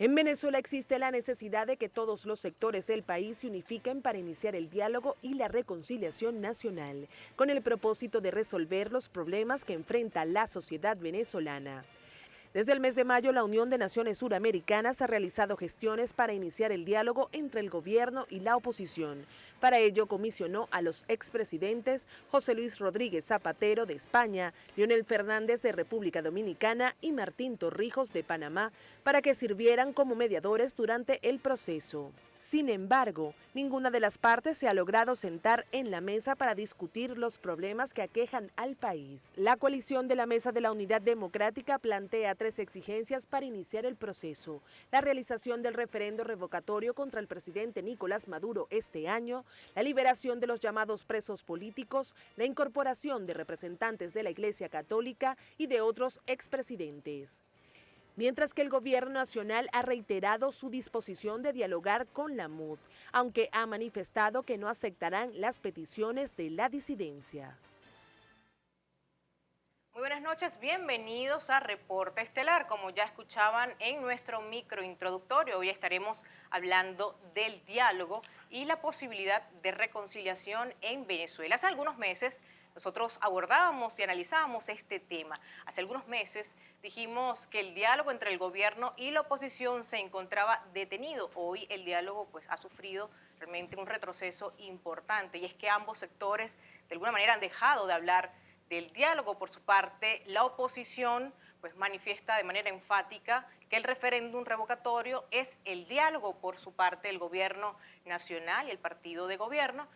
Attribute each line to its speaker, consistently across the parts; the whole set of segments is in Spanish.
Speaker 1: En Venezuela existe la necesidad de que todos los sectores del país se unifiquen para iniciar el diálogo y la reconciliación nacional, con el propósito de resolver los problemas que enfrenta la sociedad venezolana. Desde el mes de mayo, la Unión de Naciones Suramericanas ha realizado gestiones para iniciar el diálogo entre el gobierno y la oposición. Para ello, comisionó a los expresidentes José Luis Rodríguez Zapatero de España, Leonel Fernández de República Dominicana y Martín Torrijos de Panamá para que sirvieran como mediadores durante el proceso. Sin embargo, ninguna de las partes se ha logrado sentar en la mesa para discutir los problemas que aquejan al país. La coalición de la Mesa de la Unidad Democrática plantea 3 exigencias para iniciar el proceso: la realización del referendo revocatorio contra el presidente Nicolás Maduro este año, la liberación de los llamados presos políticos, la incorporación de representantes de la Iglesia Católica y de otros expresidentes. Mientras que el gobierno nacional ha reiterado su disposición de dialogar con la MUD, aunque ha manifestado que no aceptarán las peticiones de la disidencia.
Speaker 2: Muy buenas noches, bienvenidos a Reporte Estelar. Como ya escuchaban en nuestro microintroductorio, hoy estaremos hablando del diálogo y la posibilidad de reconciliación en Venezuela. Hace algunos meses nosotros abordábamos y analizábamos este tema. Hace algunos meses dijimos que el diálogo entre el gobierno y la oposición se encontraba detenido. Hoy el diálogo ha sufrido realmente un retroceso importante, y es que ambos sectores de alguna manera han dejado de hablar del diálogo. Por su parte, la oposición manifiesta de manera enfática que el referéndum revocatorio es el diálogo. Por su parte, el gobierno nacional y el partido de gobierno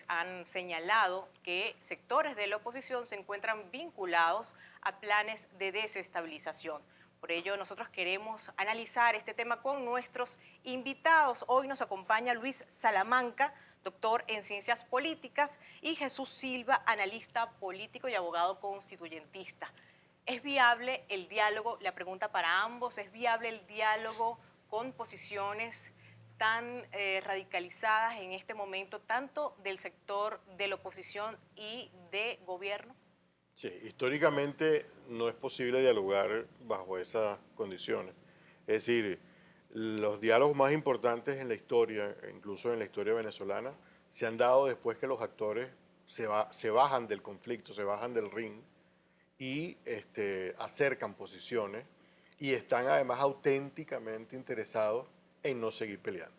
Speaker 2: han señalado que sectores de la oposición se encuentran vinculados a planes de desestabilización. Por ello, nosotros queremos analizar este tema con nuestros invitados. Hoy nos acompaña Luis Salamanca, doctor en Ciencias Políticas, y Jesús Silva, analista político y abogado constituyentista. ¿Es viable el diálogo? La pregunta para ambos: ¿es viable el diálogo con posiciones tan radicalizadas en este momento, tanto del sector de la oposición y de gobierno?
Speaker 3: Sí, históricamente no es posible dialogar bajo esas condiciones. Es decir, los diálogos más importantes en la historia, incluso en la historia venezolana, se han dado después que los actores se bajan del conflicto, se bajan del ring y acercan posiciones y están además auténticamente interesados en no seguir peleando.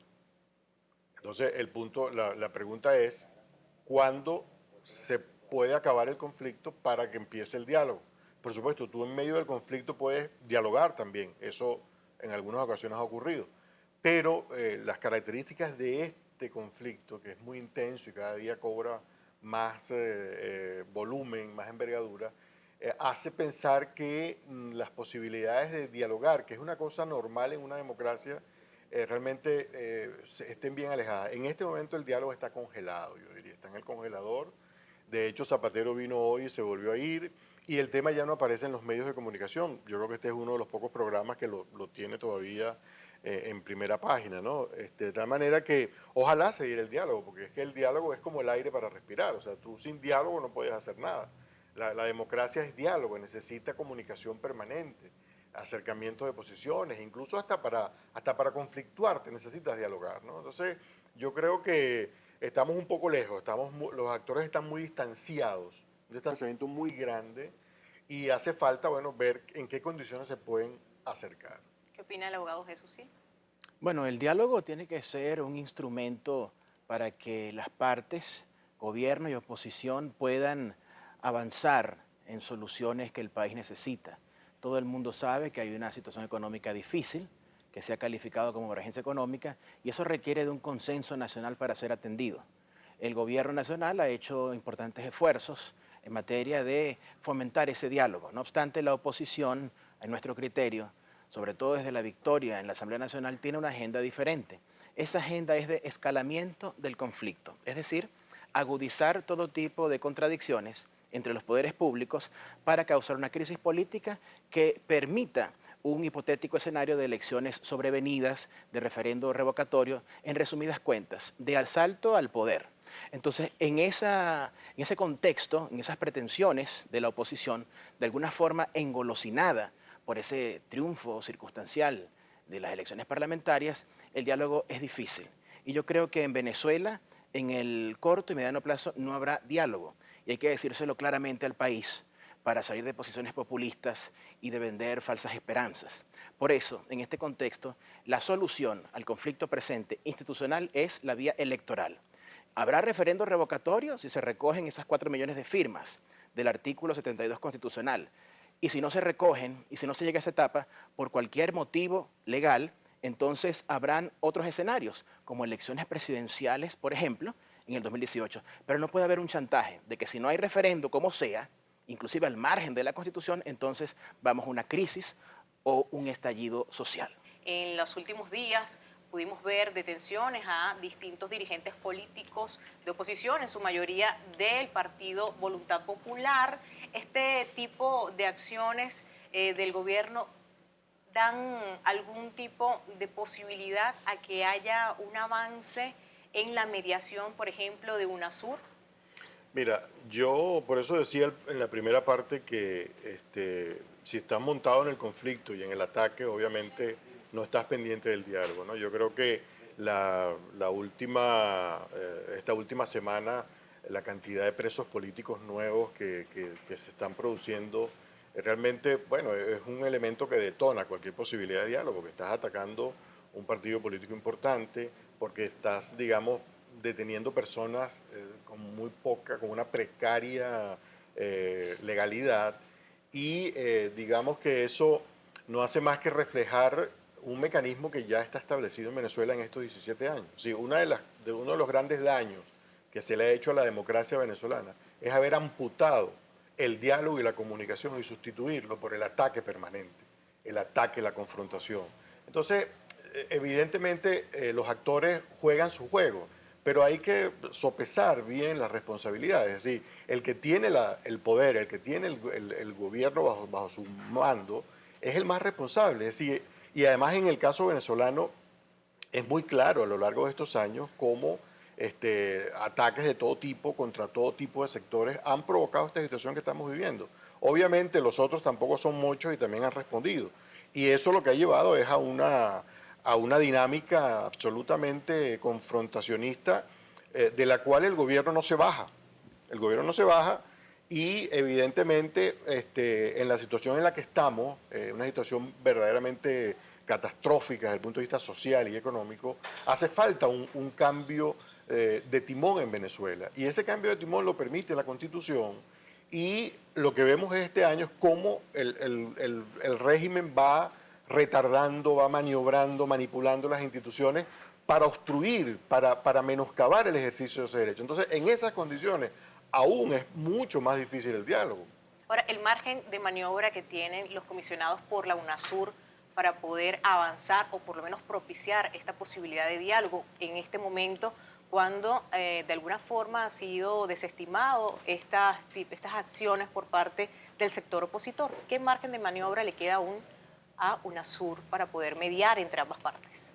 Speaker 3: Entonces, la pregunta es, ¿cuándo se puede acabar el conflicto para que empiece el diálogo? Por supuesto, tú en medio del conflicto puedes dialogar también, eso en algunas ocasiones ha ocurrido, pero las características de este conflicto, que es muy intenso y cada día cobra más volumen, más envergadura, hace pensar que las posibilidades de dialogar, que es una cosa normal en una democracia, realmente estén bien alejadas. En este momento el diálogo está congelado, yo diría, está en el congelador. De hecho, Zapatero vino hoy y se volvió a ir, y el tema ya no aparece en los medios de comunicación. Yo creo que este es uno de los pocos programas que lo tiene todavía en primera página, ¿no? De tal manera que ojalá se diera el diálogo, porque es que el diálogo es como el aire para respirar. O sea, tú sin diálogo no puedes hacer nada. La democracia es diálogo, necesita comunicación permanente, acercamiento de posiciones, incluso hasta para conflictuar te necesitas dialogar, ¿no? Entonces, yo creo que estamos un poco lejos, los actores están muy distanciados, un distanciamiento muy grande, y hace falta, bueno, ver en qué condiciones se pueden acercar.
Speaker 2: ¿Qué opina el abogado Jesús Silva?
Speaker 4: Bueno, el diálogo tiene que ser un instrumento para que las partes, gobierno y oposición, puedan avanzar en soluciones que el país necesita. Todo el mundo sabe que hay una situación económica difícil, que se ha calificado como emergencia económica, y eso requiere de un consenso nacional para ser atendido. El gobierno nacional ha hecho importantes esfuerzos en materia de fomentar ese diálogo. No obstante, la oposición, en nuestro criterio, sobre todo desde la victoria en la Asamblea Nacional, tiene una agenda diferente. Esa agenda es de escalamiento del conflicto, es decir, agudizar todo tipo de contradicciones entre los poderes públicos para causar una crisis política que permita un hipotético escenario de elecciones sobrevenidas, de referendo revocatorio, en resumidas cuentas, de asalto al poder. Entonces, en ese contexto, en esas pretensiones de la oposición, de alguna forma engolosinada por ese triunfo circunstancial de las elecciones parlamentarias, el diálogo es difícil. Y yo creo que en Venezuela, en el corto y mediano plazo, no habrá diálogo. Y hay que decírselo claramente al país para salir de posiciones populistas y de vender falsas esperanzas. Por eso, en este contexto, la solución al conflicto presente institucional es la vía electoral. Habrá referendo revocatorio si se recogen esas 4 millones de firmas del artículo 72 constitucional. Y si no se recogen y si no se llega a esa etapa, por cualquier motivo legal, entonces habrán otros escenarios, como elecciones presidenciales, por ejemplo, en el 2018. Pero no puede haber un chantaje de que si no hay referendo, como sea, inclusive al margen de la Constitución, entonces vamos a una crisis o un estallido social.
Speaker 2: En los últimos días pudimos ver detenciones a distintos dirigentes políticos de oposición, en su mayoría del partido Voluntad Popular. Este tipo de acciones del gobierno dan algún tipo de posibilidad a que haya un avance en la mediación, por ejemplo, de UNASUR.
Speaker 3: Mira, yo por eso decía en la primera parte que si estás montado en el conflicto y en el ataque, obviamente no estás pendiente del diálogo, ¿no? Yo creo que esta última semana, la cantidad de presos políticos nuevos que se están produciendo, realmente, bueno, es un elemento que detona cualquier posibilidad de diálogo, porque estás atacando un partido político importante, porque estás, digamos, deteniendo personas con una precaria legalidad y digamos que eso no hace más que reflejar un mecanismo que ya está establecido en Venezuela en estos 17 años. Sí, uno de los grandes daños que se le ha hecho a la democracia venezolana es haber amputado el diálogo y la comunicación y sustituirlo por el ataque permanente, el ataque, la confrontación. Entonces, evidentemente los actores juegan su juego, pero hay que sopesar bien las responsabilidades. Es decir, el que tiene el poder, el que tiene el gobierno bajo su mando, es el más responsable. Es decir, y además en el caso venezolano es muy claro a lo largo de estos años cómo ataques de todo tipo contra todo tipo de sectores han provocado esta situación que estamos viviendo. Obviamente los otros tampoco son muchos y también han respondido. Y eso lo que ha llevado es a una dinámica absolutamente confrontacionista de la cual el gobierno no se baja. El gobierno no se baja y evidentemente en la situación en la que estamos, una situación verdaderamente catastrófica desde el punto de vista social y económico, hace falta un cambio de timón en Venezuela. Y ese cambio de timón lo permite la Constitución y lo que vemos este año es cómo el régimen va retardando, va maniobrando, manipulando las instituciones para obstruir, para menoscabar el ejercicio de ese derecho. Entonces, en esas condiciones, aún es mucho más difícil el diálogo.
Speaker 2: Ahora, el margen de maniobra que tienen los comisionados por la UNASUR para poder avanzar o por lo menos propiciar esta posibilidad de diálogo en este momento, cuando de alguna forma ha sido desestimado estas acciones por parte del sector opositor. ¿Qué margen de maniobra le queda aún a UNASUR para poder mediar entre ambas partes?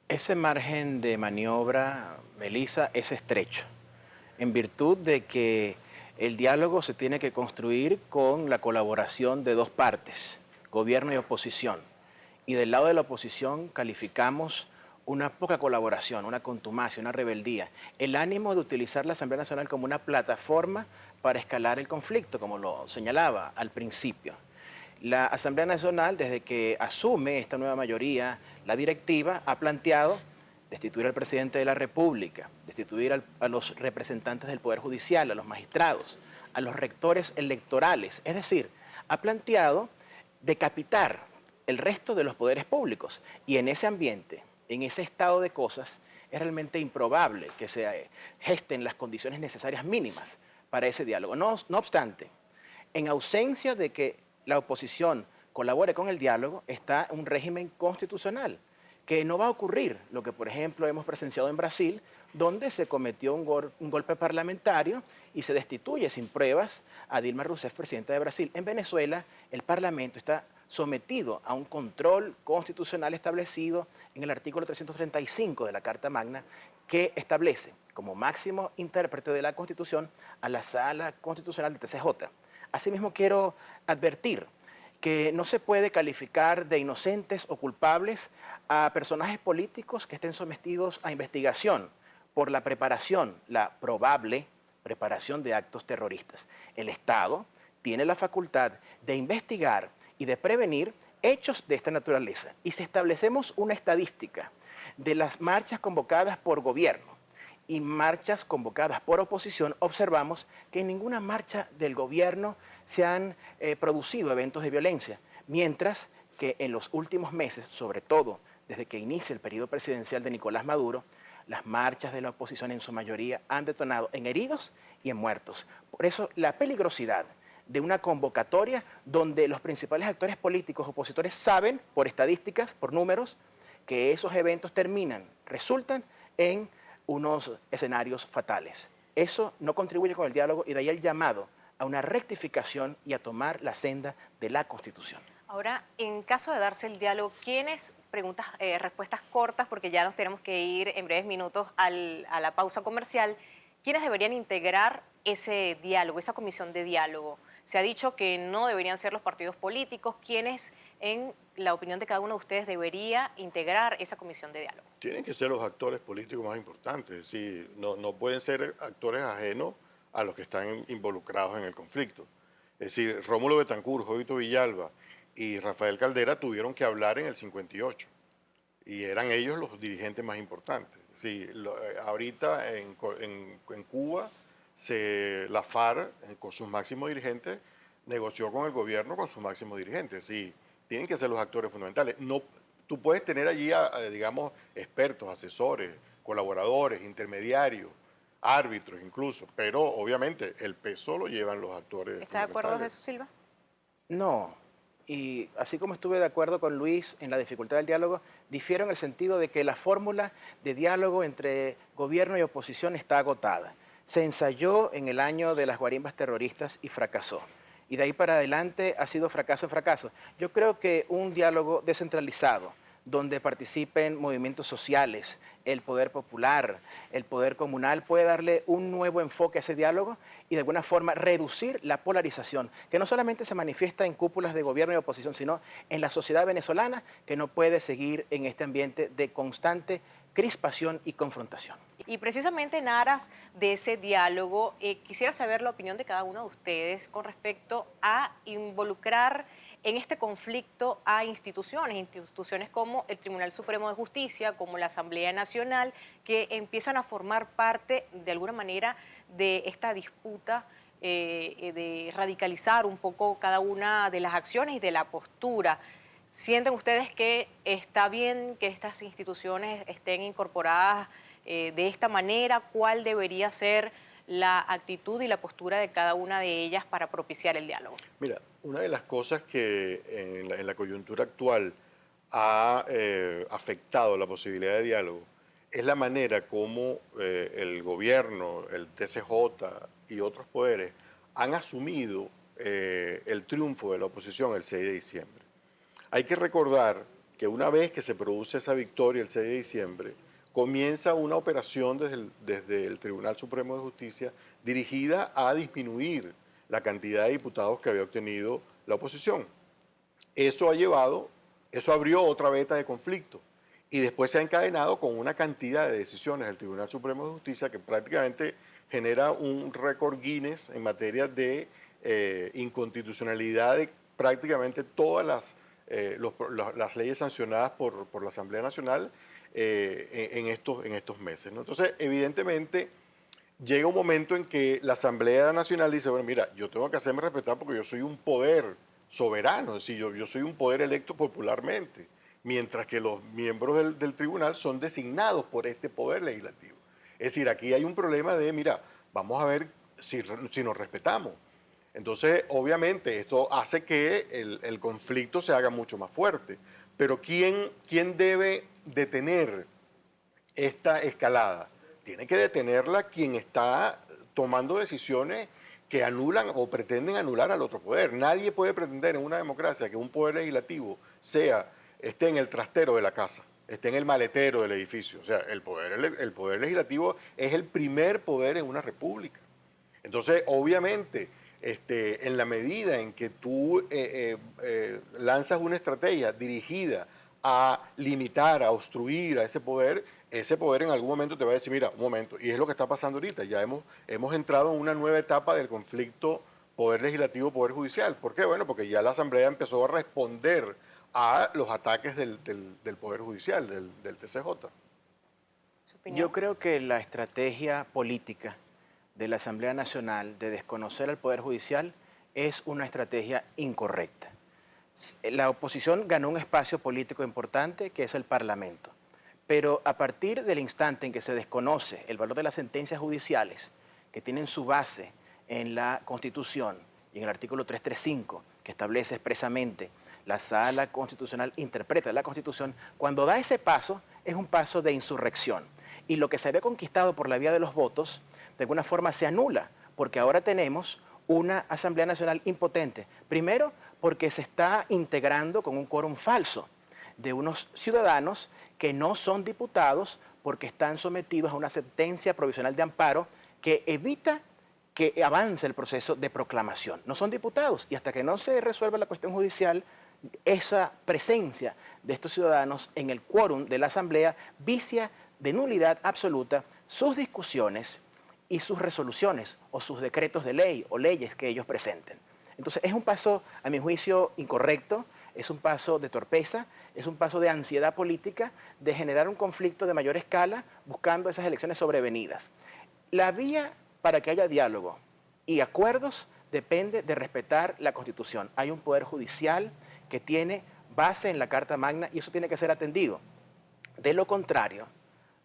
Speaker 4: Ese margen de maniobra, Melissa, es estrecho, en virtud de que el diálogo se tiene que construir con la colaboración de dos partes, gobierno y oposición. Y del lado de la oposición calificamos una poca colaboración, una contumacia, una rebeldía, el ánimo de utilizar la Asamblea Nacional como una plataforma para escalar el conflicto, como lo señalaba al principio. La Asamblea Nacional, desde que asume esta nueva mayoría, la directiva, ha planteado destituir al presidente de la República, destituir a los representantes del Poder Judicial, a los magistrados, a los rectores electorales. Es decir, ha planteado decapitar el resto de los poderes públicos. Y en ese ambiente, en ese estado de cosas, es realmente improbable que se gesten las condiciones necesarias mínimas para ese diálogo. No obstante, en ausencia de que la oposición colabore con el diálogo, está un régimen constitucional, que no va a ocurrir lo que, por ejemplo, hemos presenciado en Brasil, donde se cometió un golpe parlamentario y se destituye sin pruebas a Dilma Rousseff, presidenta de Brasil. En Venezuela, el Parlamento está sometido a un control constitucional establecido en el artículo 335 de la Carta Magna, que establece como máximo intérprete de la Constitución a la Sala Constitucional del TCJ. Asimismo, quiero advertir que no se puede calificar de inocentes o culpables a personajes políticos que estén sometidos a investigación por la preparación, la probable preparación de actos terroristas. El Estado tiene la facultad de investigar y de prevenir hechos de esta naturaleza. Y si establecemos una estadística de las marchas convocadas por gobierno y marchas convocadas por oposición, observamos que en ninguna marcha del gobierno se han producido eventos de violencia, mientras que en los últimos meses, sobre todo desde que inicia el periodo presidencial de Nicolás Maduro, las marchas de la oposición en su mayoría han detonado en heridos y en muertos. Por eso la peligrosidad de una convocatoria donde los principales actores políticos opositores saben, por estadísticas, por números, que esos eventos resultan en unos escenarios fatales. Eso no contribuye con el diálogo y de ahí el llamado a una rectificación y a tomar la senda de la Constitución.
Speaker 2: Ahora, en caso de darse el diálogo, ¿quiénes, respuestas cortas, porque ya nos tenemos que ir en breves minutos a la pausa comercial, quiénes deberían integrar ese diálogo, esa comisión de diálogo? Se ha dicho que no deberían ser los partidos políticos. ¿Quiénes, en la opinión de cada uno de ustedes, debería integrar esa comisión de diálogo?
Speaker 3: Tienen que ser los actores políticos más importantes, es decir, no pueden ser actores ajenos a los que están involucrados en el conflicto. Es decir, Rómulo Betancourt, Jovito Villalba y Rafael Caldera tuvieron que hablar en el 58 y eran ellos los dirigentes más importantes. Sí, ahorita en Cuba, la FARC, con sus máximos dirigentes, negoció con el gobierno con sus máximos dirigentes. Sí, tienen que ser los actores fundamentales. No, tú puedes tener allí, digamos, expertos, asesores, colaboradores, intermediarios, árbitros incluso, pero obviamente el peso lo llevan los actores.
Speaker 2: ¿Está de acuerdo, Jesús Silva?
Speaker 4: No, y así como estuve de acuerdo con Luis en la dificultad del diálogo, difiero en el sentido de que la fórmula de diálogo entre gobierno y oposición está agotada. Se ensayó en el año de las guarimbas terroristas y fracasó. Y de ahí para adelante ha sido fracaso en fracaso. Yo creo que un diálogo descentralizado, donde participen movimientos sociales, el poder popular, el poder comunal, puede darle un nuevo enfoque a ese diálogo y de alguna forma reducir la polarización, que no solamente se manifiesta en cúpulas de gobierno y oposición, sino en la sociedad venezolana, que no puede seguir en este ambiente de constante crispación y confrontación.
Speaker 2: Y precisamente en aras de ese diálogo, quisiera saber la opinión de cada uno de ustedes con respecto a involucrar en este conflicto a instituciones como el Tribunal Supremo de Justicia, como la Asamblea Nacional, que empiezan a formar parte, de alguna manera, de esta disputa, de radicalizar un poco cada una de las acciones y de la postura. ¿Sienten ustedes que está bien que estas instituciones estén incorporadas de esta manera? ¿Cuál debería ser la actitud y la postura de cada una de ellas para propiciar el diálogo?
Speaker 3: Mira, una de las cosas que en la coyuntura actual ha afectado la posibilidad de diálogo es la manera como el gobierno, el TCJ y otros poderes han asumido el triunfo de la oposición el 6 de diciembre. Hay que recordar que una vez que se produce esa victoria el 6 de diciembre, comienza una operación desde el Tribunal Supremo de Justicia dirigida a disminuir la cantidad de diputados que había obtenido la oposición. Eso abrió otra veta de conflicto y después se ha encadenado con una cantidad de decisiones del Tribunal Supremo de Justicia que prácticamente genera un récord Guinness en materia de inconstitucionalidad de prácticamente todas las leyes sancionadas por la Asamblea Nacional en estos meses, ¿no? Entonces, evidentemente, llega un momento en que la Asamblea Nacional dice, bueno, mira, yo tengo que hacerme respetar porque yo soy un poder soberano, es decir, yo soy un poder electo popularmente, mientras que los miembros del tribunal son designados por este poder legislativo. Es decir, aquí hay un problema de, mira, vamos a ver si nos respetamos. Entonces, obviamente, esto hace que el conflicto se haga mucho más fuerte. Pero ¿quién debe detener esta escalada? Tiene que detenerla quien está tomando decisiones que anulan o pretenden anular al otro poder. Nadie puede pretender en una democracia que un poder legislativo esté en el trastero de la casa, esté en el maletero del edificio. O sea, el poder legislativo es el primer poder en una república. Entonces, obviamente, En la medida en que tú lanzas una estrategia dirigida a limitar, a obstruir a ese poder en algún momento te va a decir, mira, un momento, y es lo que está pasando ahorita, ya hemos entrado en una nueva etapa del conflicto poder legislativo, poder judicial. ¿Por qué? Bueno, porque ya la Asamblea empezó a responder a los ataques del Poder Judicial, del TCJ.
Speaker 4: Yo creo que la estrategia política de la Asamblea Nacional de desconocer al Poder Judicial es una estrategia incorrecta. La oposición ganó un espacio político importante que es el Parlamento, pero a partir del instante en que se desconoce el valor de las sentencias judiciales que tienen su base en la Constitución y en el artículo 335, que establece expresamente la Sala Constitucional interpreta la Constitución, cuando da ese paso es un paso de insurrección. Y lo que se había conquistado por la vía de los votos, de alguna forma se anula, porque ahora tenemos una Asamblea Nacional impotente. Primero, porque se está integrando con un quórum falso de unos ciudadanos que no son diputados porque están sometidos a una sentencia provisional de amparo que evita que avance el proceso de proclamación. No son diputados y hasta que no se resuelva la cuestión judicial, esa presencia de estos ciudadanos en el quórum de la Asamblea vicia de nulidad absoluta sus discusiones y sus resoluciones o sus decretos de ley o leyes que ellos presenten. Entonces es un paso, a mi juicio, incorrecto, es un paso de torpeza, es un paso de ansiedad política, de generar un conflicto de mayor escala buscando esas elecciones sobrevenidas. La vía para que haya diálogo y acuerdos depende de respetar la Constitución. Hay un poder judicial que tiene base en la Carta Magna y eso tiene que ser atendido. De lo contrario,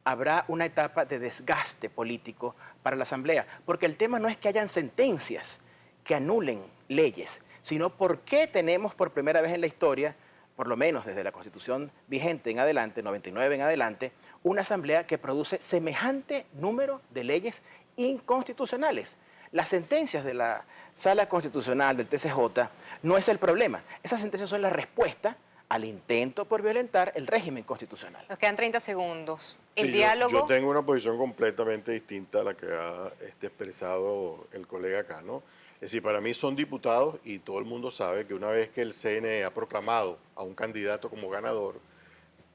Speaker 4: habrá una etapa de desgaste político para la Asamblea, porque el tema no es que hayan sentencias que anulen leyes, sino por qué tenemos por primera vez en la historia, por lo menos desde la Constitución vigente en adelante, 99 en adelante, una Asamblea que produce semejante número de leyes inconstitucionales. Las sentencias de la Sala Constitucional del TCJ no es el problema. Esas sentencias son la respuesta al intento por violentar el régimen constitucional.
Speaker 2: Nos quedan 30 segundos. El
Speaker 3: Sí,
Speaker 2: diálogo...
Speaker 3: Yo tengo una posición completamente distinta a la que ha expresado el colega acá, ¿no? Es decir, para mí son diputados y todo el mundo sabe que una vez que el CNE ha proclamado a un candidato como ganador,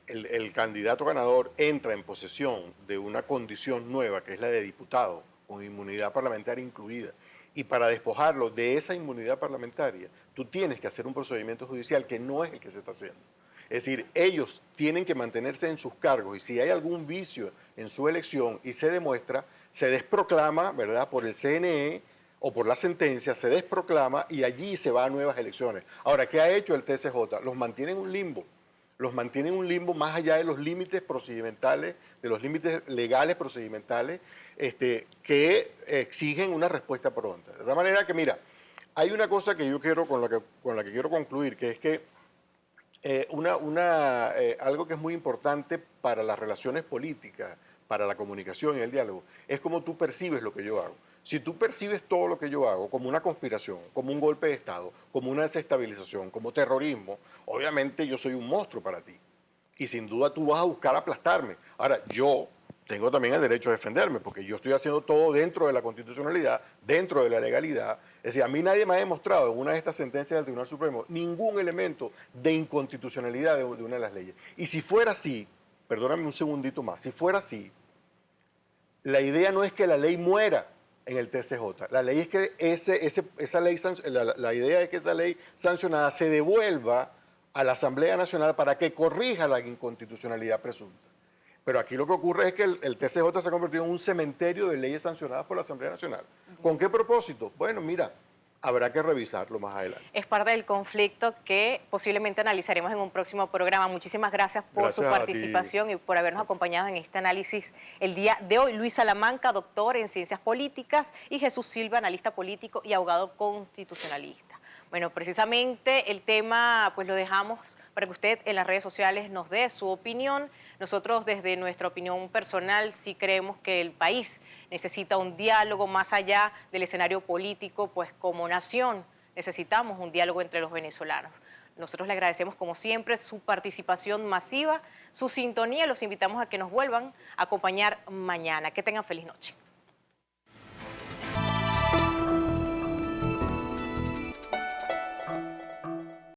Speaker 3: el candidato ganador entra en posesión de una condición nueva, que es la de diputado, con inmunidad parlamentaria incluida. Y para despojarlo de esa inmunidad parlamentaria, tú tienes que hacer un procedimiento judicial que no es el que se está haciendo. Es decir, ellos tienen que mantenerse en sus cargos y si hay algún vicio en su elección y se demuestra, se desproclama, ¿verdad?, por el CNE o por la sentencia, se desproclama y allí se va a nuevas elecciones. Ahora, ¿qué ha hecho el TCJ? Los mantiene en un limbo. Los mantiene en un limbo más allá de los límites procedimentales, de los límites legales procedimentales, que exigen una respuesta pronta. De tal manera que, mira, hay una cosa que yo quiero, con la que quiero concluir, que es que algo que es muy importante para las relaciones políticas, para la comunicación y el diálogo, es cómo tú percibes lo que yo hago. Si tú percibes todo lo que yo hago como una conspiración, como un golpe de Estado, como una desestabilización, como terrorismo, obviamente yo soy un monstruo para ti. Y sin duda tú vas a buscar aplastarme. Ahora, yo tengo también el derecho a defenderme, porque yo estoy haciendo todo dentro de la constitucionalidad, dentro de la legalidad. Es decir, a mí nadie me ha demostrado en una de estas sentencias del Tribunal Supremo ningún elemento de inconstitucionalidad de una de las leyes. Y si fuera así, perdóname un segundito más, si fuera así, la idea no es que la ley muera en el TCJ. La ley es que la idea es que esa ley sancionada se devuelva a la Asamblea Nacional para que corrija la inconstitucionalidad presunta. Pero aquí lo que ocurre es que el TCJ se ha convertido en un cementerio de leyes sancionadas por la Asamblea Nacional. ¿Con qué propósito? Bueno, mira, habrá que revisarlo más adelante.
Speaker 2: Es parte del conflicto que posiblemente analizaremos en un próximo programa. Muchísimas gracias por su participación y por habernos acompañado en este análisis el día de hoy. Luis Salamanca, doctor en Ciencias Políticas, y Jesús Silva, analista político y abogado constitucionalista. Bueno, precisamente el tema pues lo dejamos para que usted en las redes sociales nos dé su opinión. Nosotros desde nuestra opinión personal sí creemos que el país necesita un diálogo más allá del escenario político, pues como nación necesitamos un diálogo entre los venezolanos. Nosotros le agradecemos como siempre su participación masiva, su sintonía. Los invitamos a que nos vuelvan a acompañar mañana. Que tengan feliz noche.